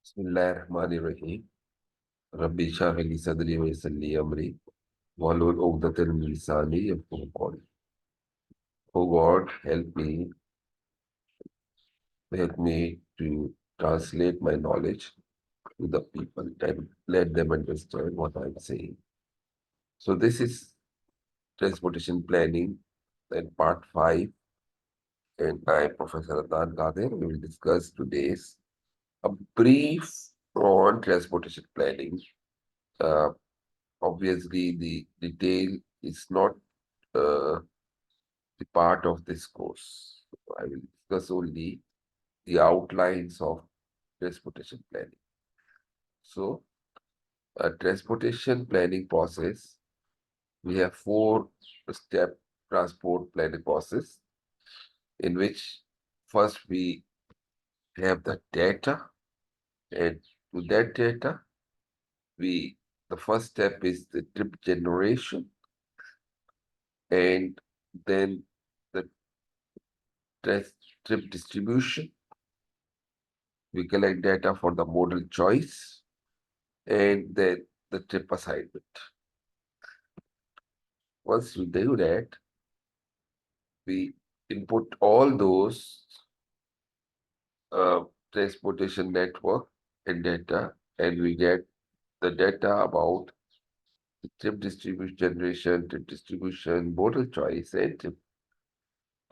Bismillahirrahmanirrahim. Rabbi shrah li sadri wa yassir li amri wahlul 'uqdatan min lisani yafqahu qawli. Oh God, help me to translate my knowledge to the people and let them understand what I'm saying. So this is transportation planning and part 5, and I, Professor Adnan Kader, we will discuss today's a brief on transportation planning. Uh, Obviously, the detail is not uh, the part of this course. I will discuss only the outlines of transportation planning. So, a transportation planning process, we have 4-step transport planning process in which first we have the data, and to that data, we the first step is the trip generation, and then the trip distribution. We collect data for the modal choice and then the trip assignment. Once we do that, we input all those uh, transportation network and data, and we get the data about the trip distribution generation, trip distribution, modal choice, and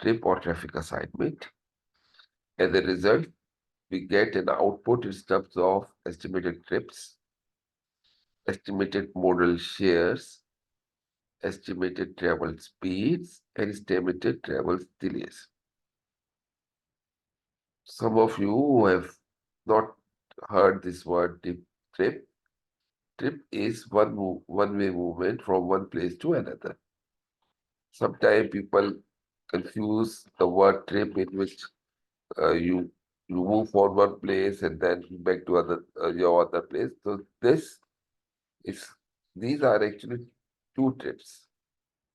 trip or traffic assignment. As a result, we get an output in terms of estimated trips, estimated modal shares, estimated travel speeds, and estimated travel delays. Some of you who have not heard this word trip. Trip is one-way movement from one place to another. Sometimes people confuse the word trip in which you move from one place and then back to your other place. So is these are actually two trips,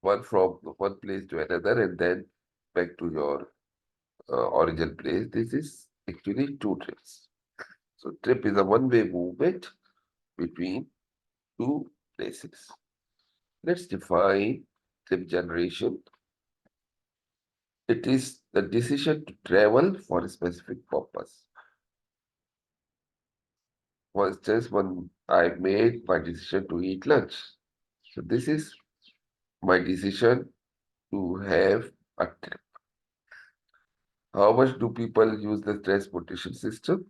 one from one place to another and then back to your original place. This is actually two trips. So trip is a one-way movement between two places. Let's define trip generation. It is the decision to travel for a specific purpose. For instance, when I made my decision to eat lunch. So this is my decision to have a trip. How much do people use the transportation system?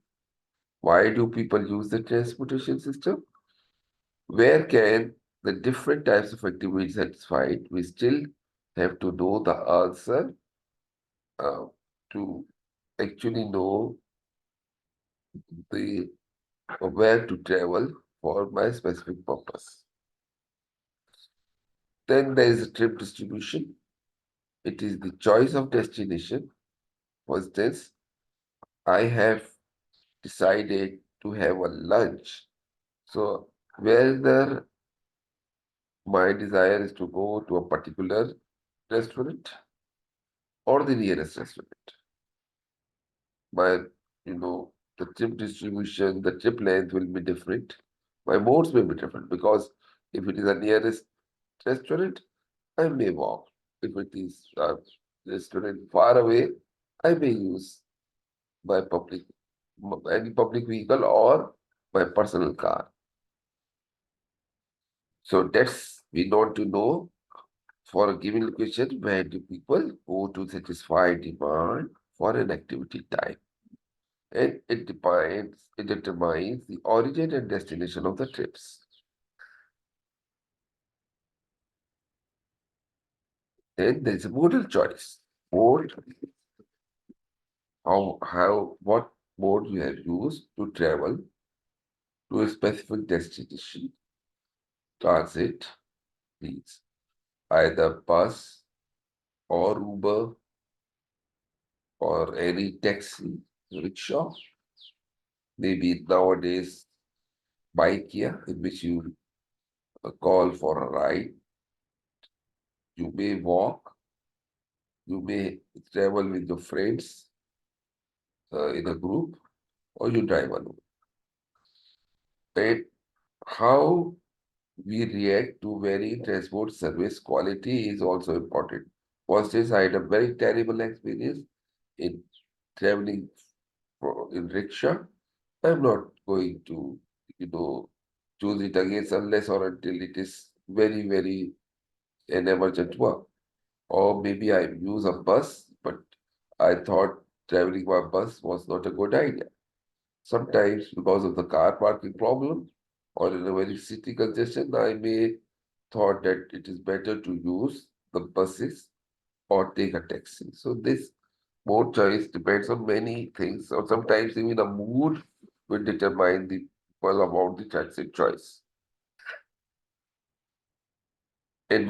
Why do people use the transportation system? Where can the different types of activities satisfied? We still have to know the answer uh, to actually know the where to travel for my specific purpose. Then there is a trip distribution. It is the choice of destination. For instance, I have decided to have a lunch. So whether my desire is to go to a particular restaurant or the nearest restaurant. My, the trip distribution, the trip length will be different. My modes may be different because if it is a nearest restaurant, I may walk. If it is a restaurant far away, I may use my any public vehicle or my personal car. So that's we want to know for a given location where do people go to satisfy demand for an activity type. And it determines the origin and destination of the trips. Then there's a modal choice. Mode, what mode you have used to travel to a specific destination. Transit means either bus or Uber or any taxi, rickshaw. Maybe nowadays bike here in which you call for a ride. You may walk, you may travel with your friends in a group, or you drive alone. And how we react to varying transport service quality is also important. For instance, I had a very terrible experience in traveling in rickshaw. I'm not going to, you know, choose it again unless or until it is very, very an emergent work. Or maybe I use a bus, but I thought traveling by bus was not a good idea. Sometimes because of the car parking problem or in a very city congestion, I may thought that it is better to use the buses or take a taxi. So this mode choice depends on many things, or sometimes even a mood will determine the well about the transit choice. And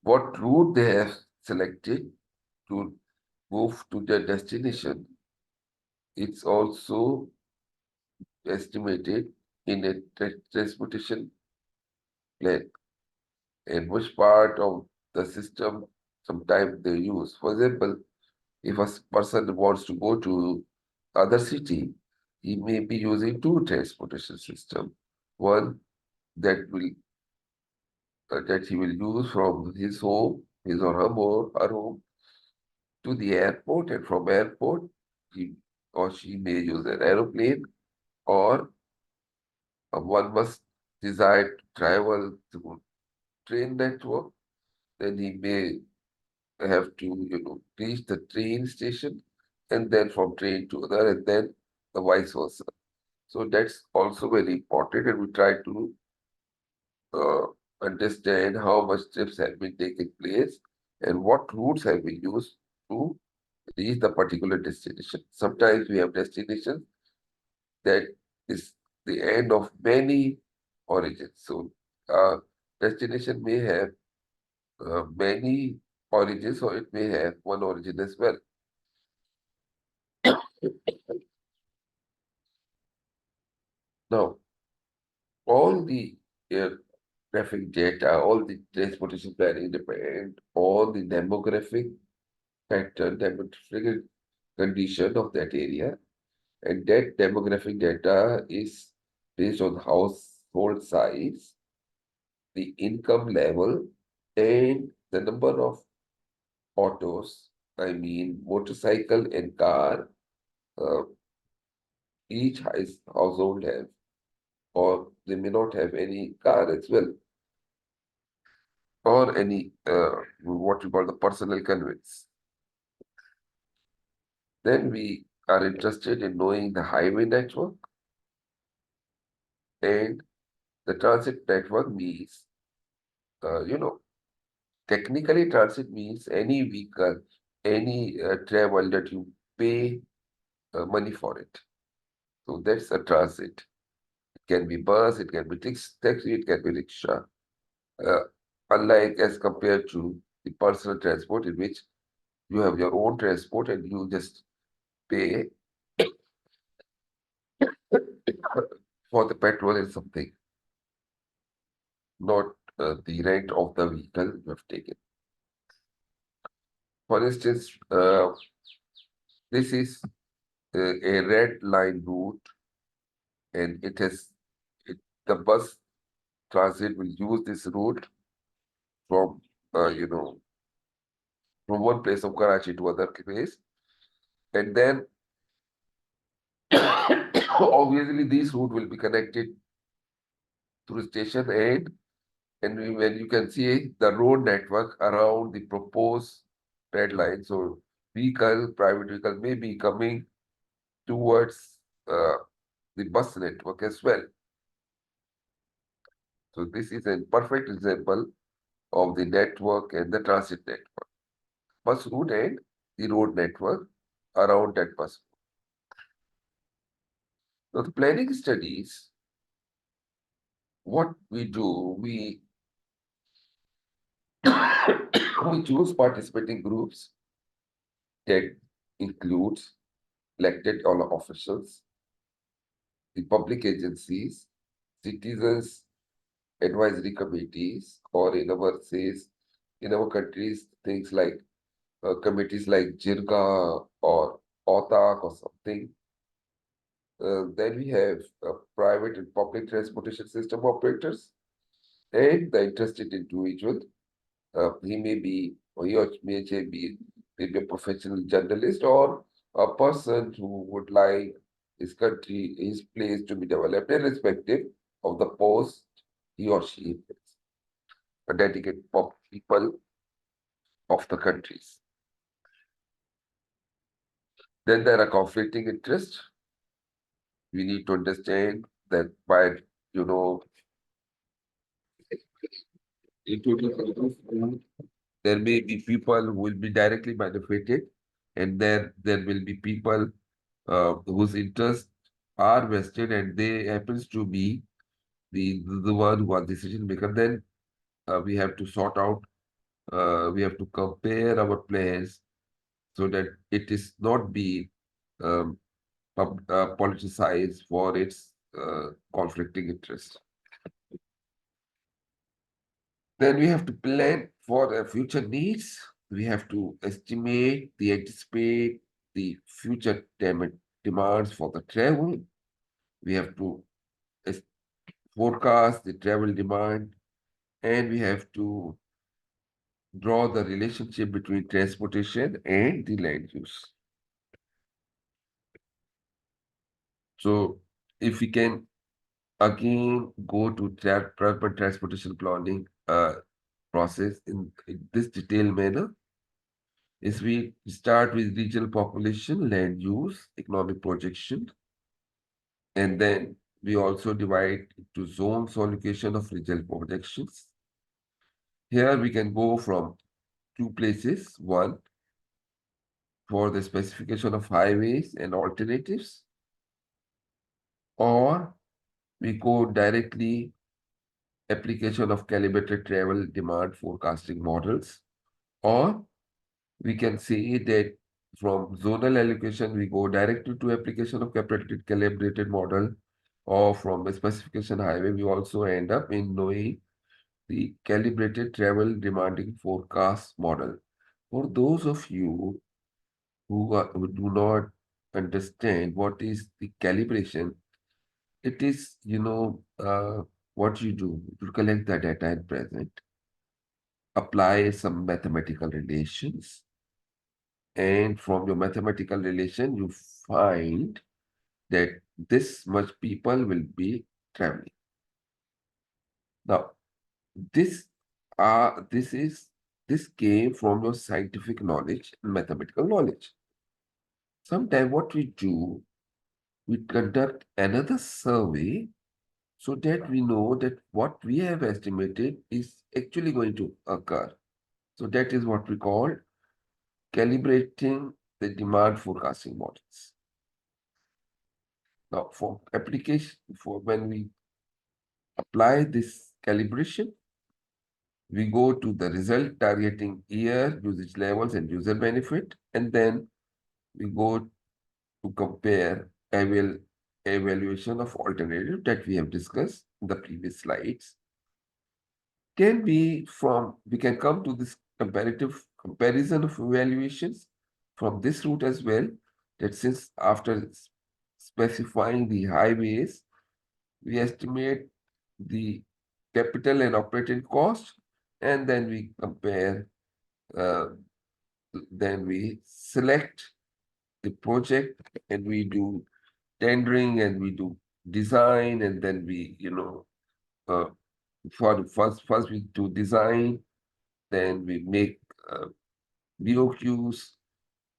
what route they have selected to move to their destination, it's also estimated in a transportation plan and which part of the system sometimes they use. For example, if a person wants to go to other city, he may be using two transportation system. One that will that he will use from his home, his or her home to the airport, and from airport he or she may use an aeroplane, or one must desire to travel through train network. Then he may have to reach the train station, and then from train to other, and then the vice versa. So that's also very important, and we try to uh, understand how much trips have been taking place and what routes have been used to reach the particular destination. Sometimes we have destinations that is the end of many origins. So destination may have many origins, or it may have one origin as well. Now, all the air traffic data, all the transportation planning depend on the demographic pattern, demographic condition of that area. And that demographic data is based on household size, the income level, and the number of autos, I mean motorcycle and car, uh, each household have, or they may not have any car as well, or any what you call the personal conveyance. Then we are interested in knowing the highway network, and the transit network means, you know, technically transit means any vehicle, any travel that you pay money for it. So that's a transit. It can be bus, it can be taxi, it can be rickshaw. Uh, Unlike as compared to the personal transport, in which you have your own transport and you just pay for the petrol and something, not the rent of the vehicle you have taken. For instance, this is a red line route, and it, the bus transit will use this route from you know from one place of Karachi to other place, and then obviously this route will be connected through station when you can see the road network around the proposed red line. So private vehicle may be coming towards the bus network as well. So this is a perfect example of the network and the transit network. Bus route and the road network around that bus. Now the planning studies, what we do, we choose participating groups that includes elected officials, the public agencies, citizens advisory committees, or in our countries, things like committees like Jirga or OTAK or something. Then we have private and public transportation system operators and the interested individual. He may be, or he or she may be maybe a professional journalist or a person who would like his country, his place to be developed, irrespective of the post he or she is, a dedicated people of the countries. Then there are conflicting interests. We need to understand that by, you know, including there may be people who will be directly benefited, and there will be people whose interests are vested and they happens to be the one who are decision maker. Then we have to sort out, we have to compare our plans so that it is not be um, politicized for its conflicting interests. Then we have to plan for the future needs. We have to estimate the anticipate the future demands for the travel. We have to es- forecast the travel demand, and we have to draw the relationship between transportation and the land use. So if we can again go to urban transportation planning process in this detailed manner, is we start with regional population, land use, economic projection, and then we also divide into zones or location of regional projections. Here we can go from two places. One, for the specification of highways and alternatives, or we go directly application of calibrated travel demand forecasting models, or we can say that from zonal allocation, we go directly to application of calibrated model, or from a specification highway, we also end up in knowing the calibrated travel demanding forecast model. For those of you who do not understand what is the calibration, it is, what you do, you collect the data at present, apply some mathematical relations, and from your mathematical relation, you find that this much people will be traveling. Now, this this is this came from your scientific knowledge and mathematical knowledge. Sometimes what we do, we conduct another survey so that we know that what we have estimated is actually going to occur. So that is what we call calibrating the demand forecasting models. Now, for application, for when we apply this calibration, we go to the result targeting year, usage levels, and user benefit, and then we go to compare evaluation of alternative that we have discussed in the previous slides. We can come to this comparative comparison of evaluations from this route as well, that since after specifying the highways, we estimate the capital and operating cost, and then we compare, uh, then we select the project and we do tendering and we do design, and then we, uh, for the first we do design, then we make BOQs,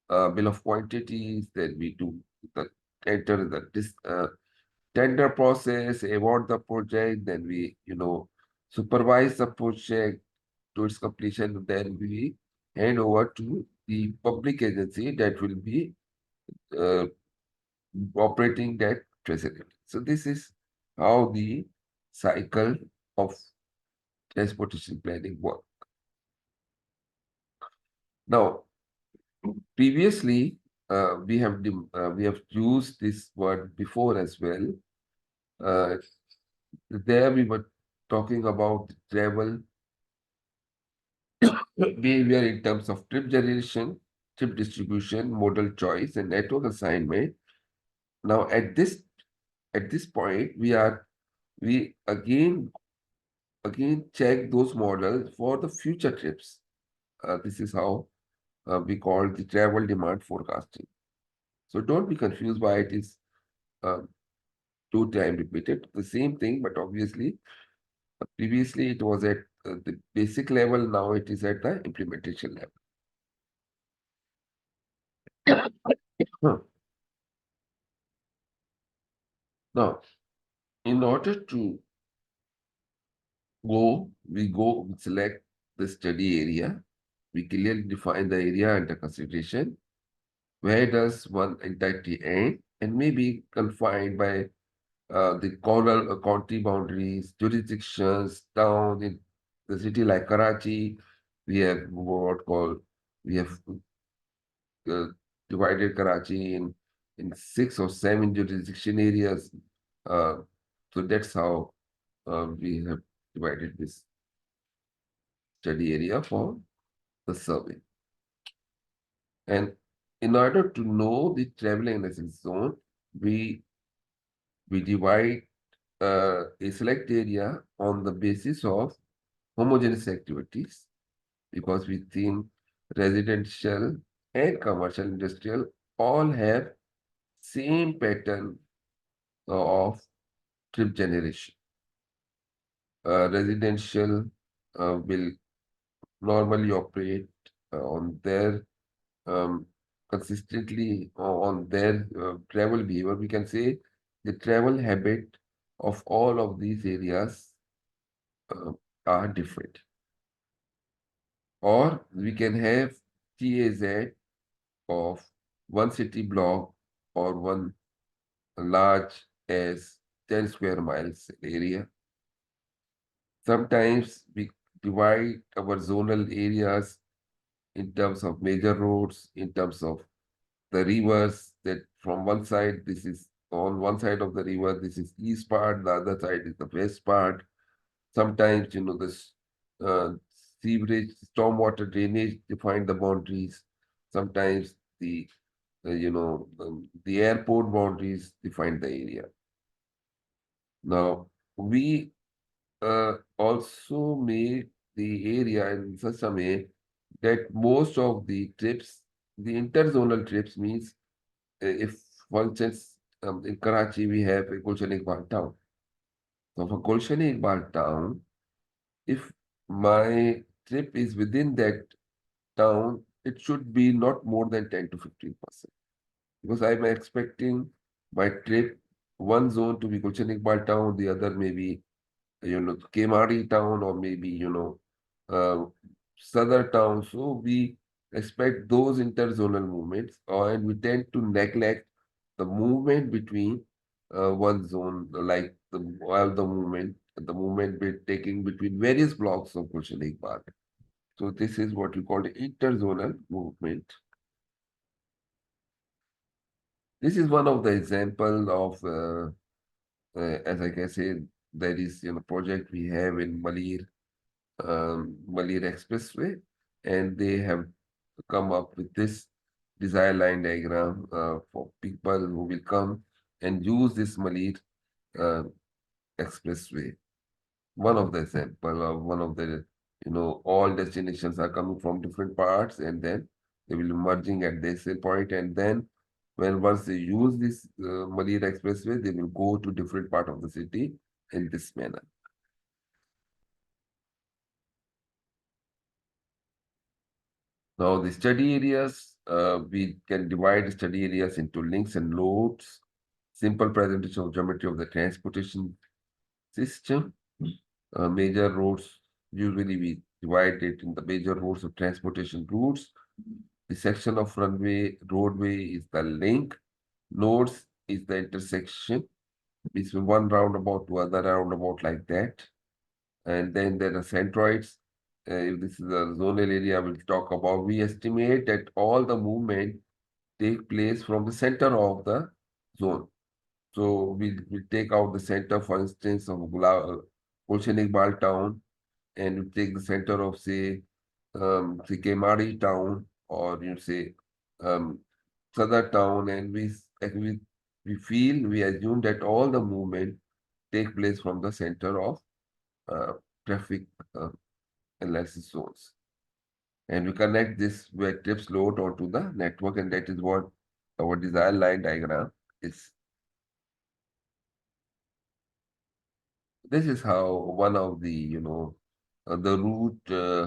bill of quantities, then we do the enter the tender process, award the project, then we, supervise the project to its completion, then we hand over to the public agency that will be uh, operating that facility. So this is how the cycle of transportation planning work. Now, previously, we have used this word before as well. Uh, there we were talking about travel behavior in terms of trip generation, trip distribution, modal choice, and network assignment. Now, at this at this point, we again check those models for the future trips. This is how we call the travel demand forecasting. So don't be confused why it is uh, two time repeated. The same thing, but obviously previously it was at the basic level. Now it is at the implementation level. Huh. Now, in order to we select the study area. We clearly define the area under consideration. Where does one entity end? And may be confined by the coral county boundaries, jurisdictions, town in the city like Karachi. We have what called we have uh, divided Karachi in 6 or 7 jurisdiction areas. Uh, so that's how we have divided this study area for the survey. And in order to know the travel analysis zone, we we divide a select area on the basis of homogeneous activities because we think residential and commercial industrial all have same pattern of trip generation. Residential will normally operate on their um, consistently on their travel behavior. We can say the travel habit of all of these areas uh, are different. Or we can have TAZ of one city block or one large as 10 square miles area. Sometimes we divide our zonal areas in terms of major roads, in terms of the rivers, that from one side, this is on one side of the river, this is east part, the other side is the west part. Sometimes, this uh, sewerage, stormwater drainage define the boundaries. Sometimes the airport boundaries define the area. Now, we also make the area in such a way that most of the trips, the interzonal trips means if, for instance, in Karachi, we have a Gulshan Iqbal town. So for Gulshan Iqbal town, if my trip is within that town, it should be not more than 10 to 15%. Because I'm expecting my trip, one zone to be Gulshan Iqbal town, the other maybe, Kemari town or maybe, uh, Sadar town. So we expect those interzonal movements, and we tend to neglect the movement between one zone, like the movement taking between various blocks of Gulshan Iqbal. So this is what we call the interzonal movement. This is one of the example of, as I can say, there is project we have in Malir Expressway, and they have come up with this desire line diagram for people who will come and use this Malir uh, Expressway. One of the example of one of the, all destinations are coming from different parts, and then they will be merging at the same point, and then when once they use this Malir Expressway, they will go to different part of the city in this manner. Now, the study areas, we can divide study areas into links and loads, simple presentation of geometry of the transportation system. Major roads, usually we divide it in the major roads of transportation routes. The section of roadway is the link. Nodes is the intersection between one roundabout to other roundabout like that. And then there are centroids. If this is a zonal area we'll talk about, we estimate that all the movement take place from the center of the zone. So we take out the center, for instance, of Gulshan Iqbal town, and you take the center of, say Kemari town, or you say um, Sadar town, and we we assume that all the movement take place from the center of uh, traffic uh, analysis zones. And we connect this where trips load onto the network, and that is what our desired line diagram is. This is how one of the, the route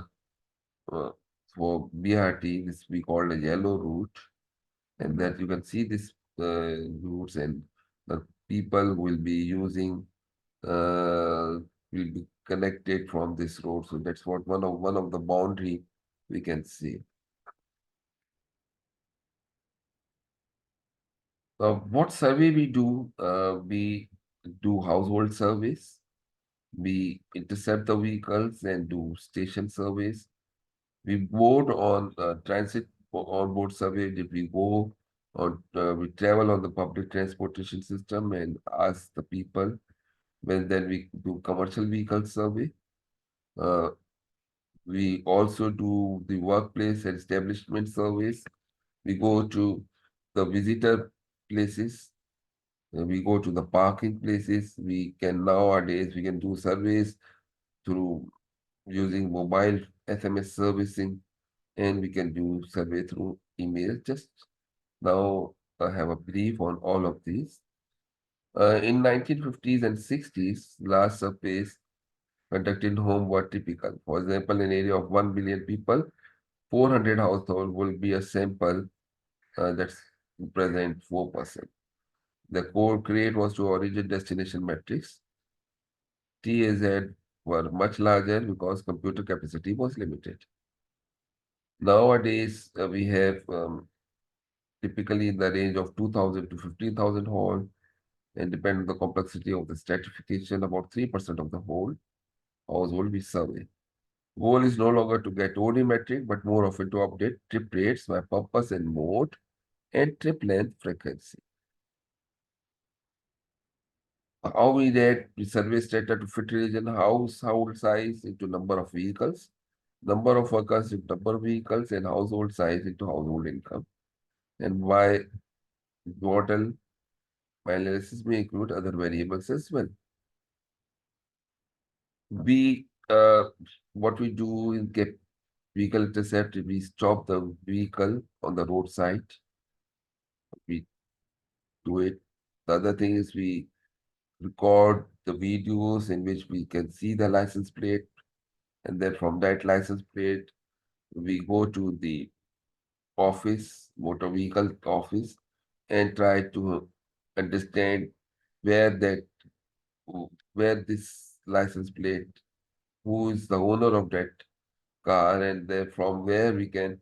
uh, for BRT, this we call a yellow route, and that you can see this routes and the people will be using will be connected from this road. So that's what one of the boundary we can see. What survey we do? We do household surveys. We intercept the vehicles and do station surveys. We board on transit on board survey. Did we go on? We travel on the public transportation system and ask the people. When then we do commercial vehicle survey. Uh, we also do the workplace and establishment surveys. We go to the visitor places. We go to the parking places. We can nowadays we can do surveys through using mobile SMS servicing, and we can do survey through email. Just now, I have a brief on all of these. In 1950s and 60s, last surveys conducted in home were typical. For example, in an area of 1 billion people, 400 households will be a sample that's present 4%. The core create was to origin destination metrics. TAZ were much larger because computer capacity was limited. Nowadays, we have typically in the range of 2,000 to 15,000 hall, and depending on the complexity of the stratification, about 3% of the whole household we survey. Goal is no longer to get only metric, but more often to update trip rates by purpose and mode and trip length frequency. How we rate the service data to fit region, household size into number of vehicles, number of workers into number of vehicles, and household size into household income. And why model analysis may include other variables as well. We what we do in get vehicle intercept, we stop the vehicle on the roadside. We do it. The other thing is we record the videos in which we can see the license plate, and then from that license plate we go to the office, motor vehicle office, and try to understand where that where this license plate, who is the owner of that car, and then from where we can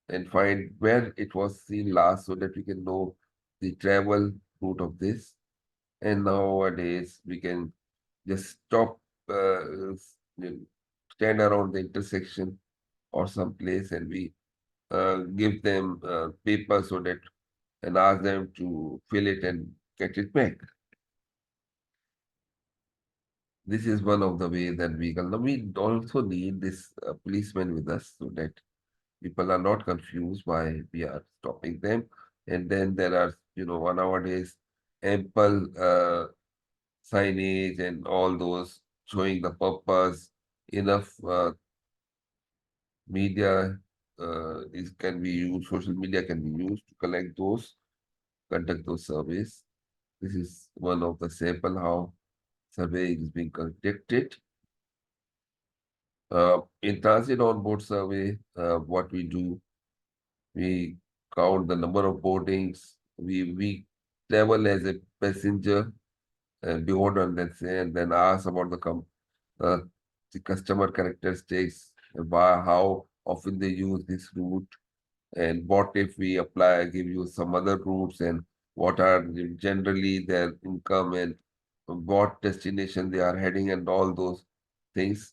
and find where it was seen last so that we can know the travel route of this. And nowadays we can just stop, stand around the intersection or some place, and we give them paper so that and ask them to fill it and get it back. This is one of the ways that we can. Now we also need this policeman with us so that people are not confused why we are stopping them. And then there are, nowadays ample signage and all those showing the purpose. Enough media is can be used. Social media can be used to collect those, conduct those surveys. This is one of the sample how survey is being conducted. In transit on board survey, what we do, we count the number of boardings. We travel as a passenger and board and then say, and then ask about uh, the customer characteristics, why, how often they use this route, and what if we apply, give you some other routes, and what are generally their income and what destination they are heading and all those things.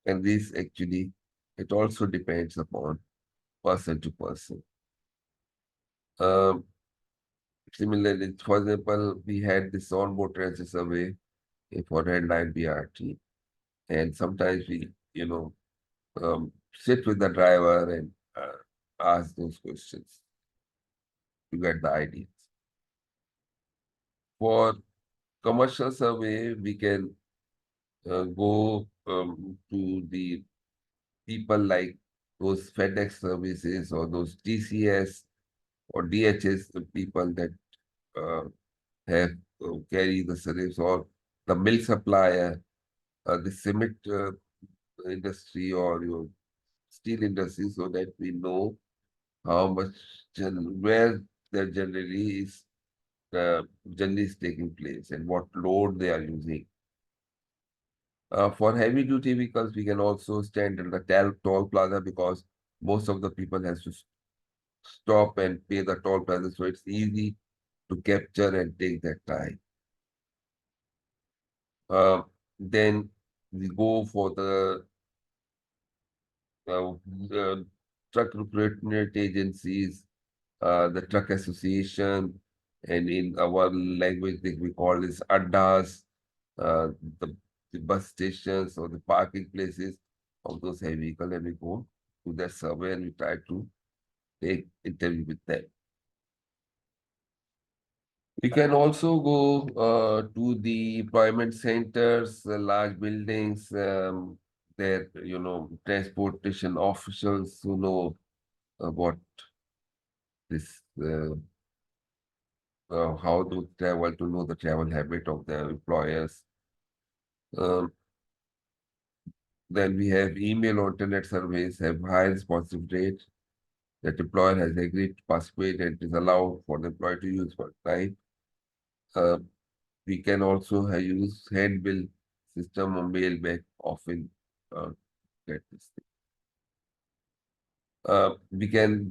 And this actually, it also depends upon person to person. Um, Similarly, for example, we had this onboard transit survey for red line BRT, and sometimes we, sit with the driver and uh, ask those questions to get the ideas. For commercial survey, we can go to the people like those FedEx services or those TCS or DHS, the people that uh, have carry the service, or the milk supplier, the cement industry, or your steel industry, so that we know how much where there generally is journey is taking place and what load they are using. For heavy duty vehicles, we can also stand at the toll plaza, because most of the people has to stop and pay the toll plaza, so it's easy to capture and take that time. Uh, then we go for the truck recruitment agencies, the truck association, and in our language, we call this addas, uh, the, the bus stations or the parking places of those heavy vehicles, and we go to that survey and we try to take interview with them. We can also go to the employment centers, large buildings, there, transportation officials who know what this, how to travel, to know the travel habit of their employers. Um, then we have email or internet surveys have high responsive rate that employer has agreed to participate and is allowed for the employee to use for time. Uh, we can also use handbill system or mail back often get this thing. We can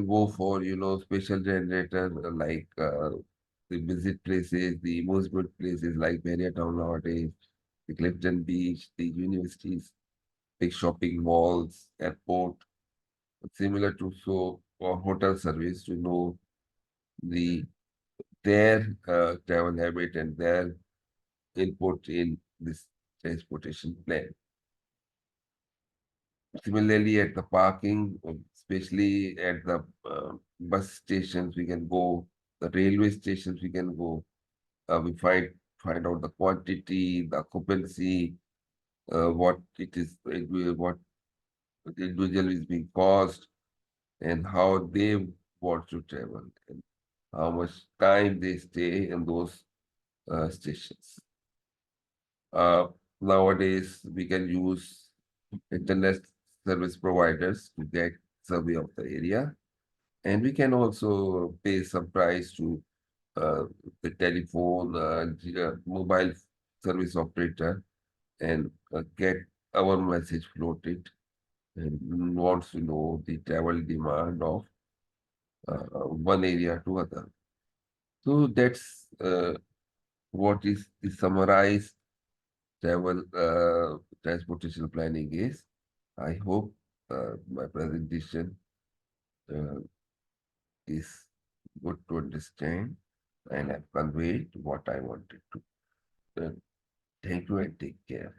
go for special generator like the visit places, the amusement places like Town nowadays, the Clifton Beach, the universities, big shopping malls, airport, similar to so or hotel service to know the their travel habit and their input in this transportation plan. Similarly, at the parking, especially at the bus stations, we can go. The railway stations, we can go. We find out the quantity, the occupancy, what it is, what the individual is being cost, and how they want to travel, and how much time they stay in those stations. Uh, Nowadays, we can use internet service providers to get survey of the area, and we can also pay some price to uh, the telephone mobile service operator and get our message floated and wants to know the travel demand of one area to other. So that's what is the summarized travel transportation planning is. I hope my presentation uh, is good to understand and I've conveyed what I wanted to. Thank you and take care.